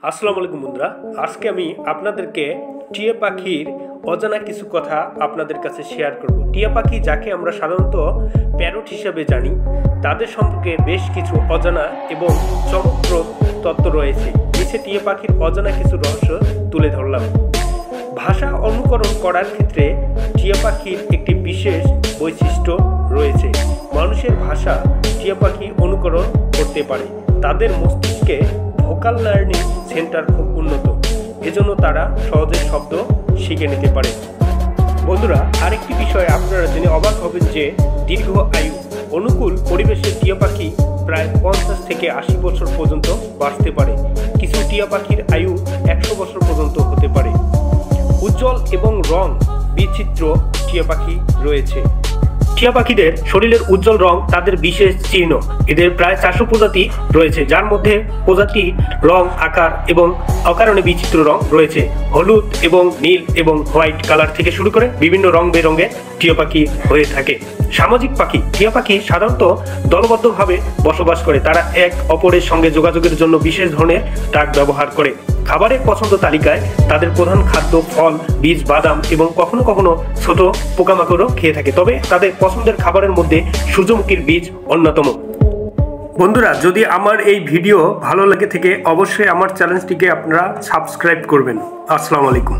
আসসালামু আলাইকুম বন্ধুরা, আজকে আমি আপনাদেরকে টিয়া পাখির অজানা কিছু কথা আপনাদের কাছে শেয়ার করব। টিয়া পাখি যাকে আমরা সাধারণত প্যারট হিসেবে জানি, তাদের সম্পর্কে বেশ কিছু অজানা এবং চমকপ্রদ তথ্য রয়েছে। নিচে টিয়া পাখির অজানা কিছু রহস্য তুলে ধরলাম। ভাষা অনুকরণ করার ক্ষেত্রে টিয়া পাখির একটি বিশেষ বৈশিষ্ট্য রয়েছে। মানুষের ভাষা টিয়া পাখি অনুকরণ করতে পারে। তাদের মস্তিষ্কে ভোকাল লার্নিং সেন্টার খুব উন্নত, এজন্য তারা সহজে শব্দ শিখে নিতে পারে। বন্ধুরা, আরেকটি বিষয় আপনারা জেনে অবাক হবেন যে দীর্ঘ আয়ু অনুকূল পরিবেশে টিয়া পাখি প্রায় 50 থেকে 80 বছর পর্যন্ত বাঁচতে পারে। কিছু টিয়া পাখির আয়ু 100 বছর পর্যন্ত হতে পারে। উজ্জ্বল এবং রং বিচিত্র টিয়া পাখি রয়েছে। টিয়া পাখিদের শরীরের উজ্জ্বল রং তাদের বিশেষ চিহ্ন। এদের প্রায় 400 প্রজাতি রয়েছে, যার মধ্যে প্রজাতি রং, আকার এবং অকারণে বিচিত্র রং রয়েছে। হলুদ এবং নীল এবং হোয়াইট কালার থেকে শুরু করে বিভিন্ন রং বেরঙের টিয়া পাখি হয়ে থাকে। সামাজিক পাখি টিয়া পাখি সাধারণত দলবদ্ধভাবে বসবাস করে। তারা এক অপরের সঙ্গে যোগাযোগের জন্য বিশেষ ধরনের ডাক ব্যবহার করে। খাবারের পছন্দ তালিকায় তাদের প্রধান খাদ্য ফল, বীজ, বাদাম এবং কখনো কখনো ছোট পোকামাকড়ও খেয়ে থাকে। তবে তাদের পছন্দের খাবারের মধ্যে সূর্যমুখীর বীজ অন্যতম। বন্ধুরা, যদি আমার এই ভিডিও ভালো লাগে থাকে অবশ্যই আমার চ্যানেলটিকে আপনারা সাবস্ক্রাইব করবেন। আসসালামু আলাইকুম।